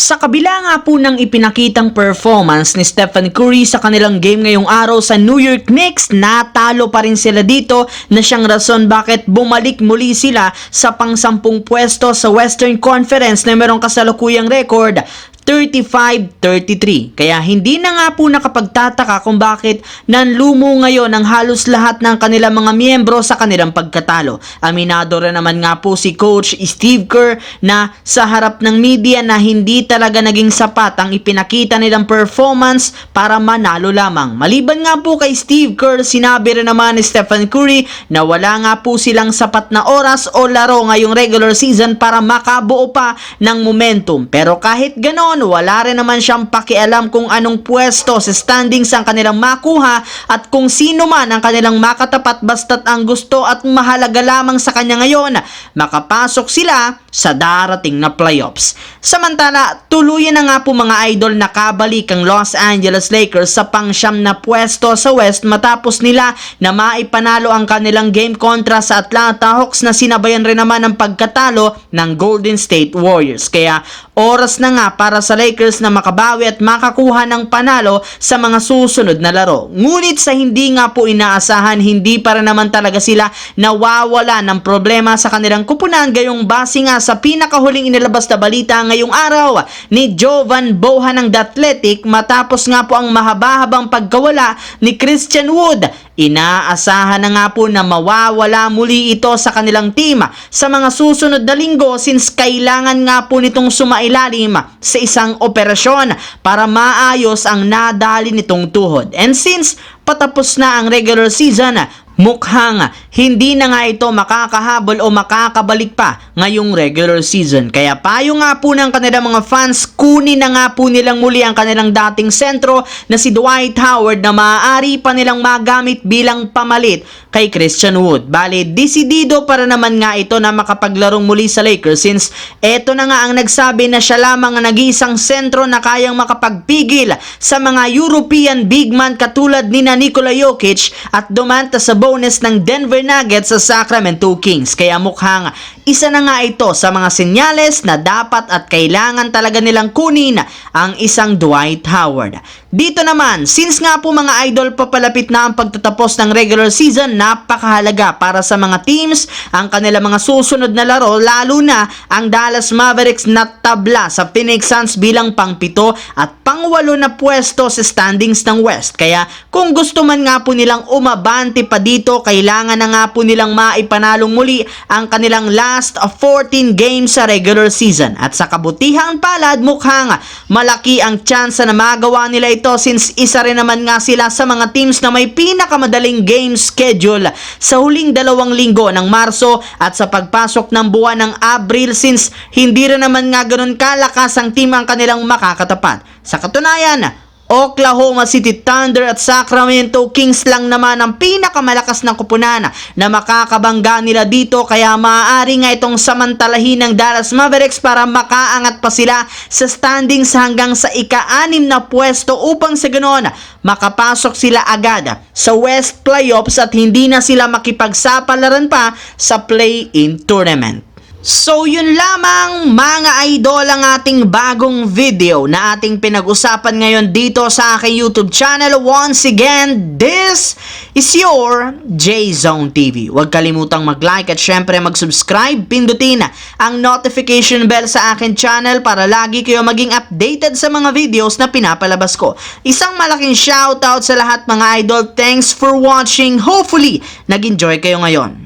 Sa kabila nga po ng ipinakitang performance ni Stephen Curry sa kanilang game ngayong araw sa New York Knicks, natalo pa rin sila dito na siyang rason bakit bumalik muli sila sa pang-10 pwesto sa Western Conference na mayroong kasalukuyang record 35-33. Kaya hindi na nga po nakapagtataka kung bakit nanlumo ngayon ang halos lahat ng kanilang mga miyembro sa kanilang pagkatalo. Aminado rin naman nga po si Coach Steve Kerr na sa harap ng media na hindi talaga naging sapat ang ipinakita nilang performance para manalo lamang. Maliban nga po kay Steve Kerr, sinabi rin naman ni Stephen Curry na wala nga po silang sapat na oras o laro ngayong regular season para makabuo pa ng momentum. Pero kahit ganon, wala rin naman siyang pakialam kung anong pwesto sa standings ang kanilang makuha at kung sino man ang kanilang makatapat, basta't ang gusto at mahalaga lamang sa kanya ngayon, makapasok sila sa darating na playoffs. Samantala, tuluyan na nga po mga idol nakabalik ang Los Angeles Lakers sa pang-siyam na pwesto sa West matapos nila na maipanalo ang kanilang game kontra sa Atlanta Hawks na sinabayan rin naman ang pagkatalo ng Golden State Warriors. Kaya oras na nga para sa Lakers na makabawi at makakuha ng panalo sa mga susunod na laro. Ngunit sa hindi nga po inaasahan, hindi para naman talaga sila nawawala ng problema sa kanilang kupunan, gayong base nga sa pinakahuling inilabas na balita ngayong araw ni Jovan Bohan ng The Athletic matapos nga po ang mahaba-habang pagkawala ni Christian Wood. Inaasahan na nga po na mawawala muli ito sa kanilang team sa mga susunod na linggo since kailangan nga po nitong sumailalim sa isang operasyon para maayos ang nadali nitong tuhod. And since patapos na ang regular season, mukhang hindi na nga ito makakahabol o makakabalik pa ngayong regular season. Kaya payo nga po ng kanilang mga fans, kunin na nga po nilang muli ang kanilang dating sentro na si Dwight Howard na maaari pa nilang magamit bilang pamalit kay Christian Wood. Bale, desidido para naman nga ito na makapaglarong muli sa Lakers since eto na nga ang nagsabi na siya lamang ang nag-iisang sentro na kayang makapagpigil sa mga European big man katulad ni Nikola Jokic at dumanta sa bonus ng Denver Nuggets sa Sacramento Kings. Kaya mukhang isa na nga ito sa mga senyales na dapat at kailangan talaga nilang kunin ang isang Dwight Howard. Dito naman, since nga po mga idol papalapit na ang pagtatapos ng regular season, napakahalaga para sa mga teams ang kanilang mga susunod na laro, lalo na ang Dallas Mavericks na tabla sa Phoenix Suns bilang pang-7 at pang-8 na pwesto sa standings ng West. Kaya kung gusto man nga po nilang umabante pa dito, kailangan na nga po nilang maipanalong muli ang kanilang last 14 games sa regular season. At sa kabutihang palad, mukhang malaki ang tsansa na magawa nila ito since isa rin naman nga sila sa mga teams na may pinakamadaling game schedule sa huling 2 linggo ng Marso at sa pagpasok ng buwan ng Abril since hindi rin naman nga ganun kalakas ang team ang kanilang makakatapat. Sa katunayan, Oklahoma City Thunder at Sacramento Kings lang naman ang pinakamalakas ng kupunan na makakabangga nila dito, kaya maaari nga itong samantalahin ng Dallas Mavericks para makaangat pa sila sa standings hanggang sa ika-6 na pwesto upang sa ganoon makapasok sila agad sa West Playoffs at hindi na sila makipagsapalaran pa sa play-in tournament. So yun lamang mga idol ang ating bagong video na ating pinag-usapan ngayon dito sa aking YouTube channel. Once again, this is your J-Zone TV. Huwag kalimutang mag-like at syempre mag-subscribe. Pindutin ang notification bell sa aking channel para lagi kayo maging updated sa mga videos na pinapalabas ko. Isang malaking shoutout sa lahat mga idol. Thanks for watching. Hopefully, nag-enjoy kayo ngayon.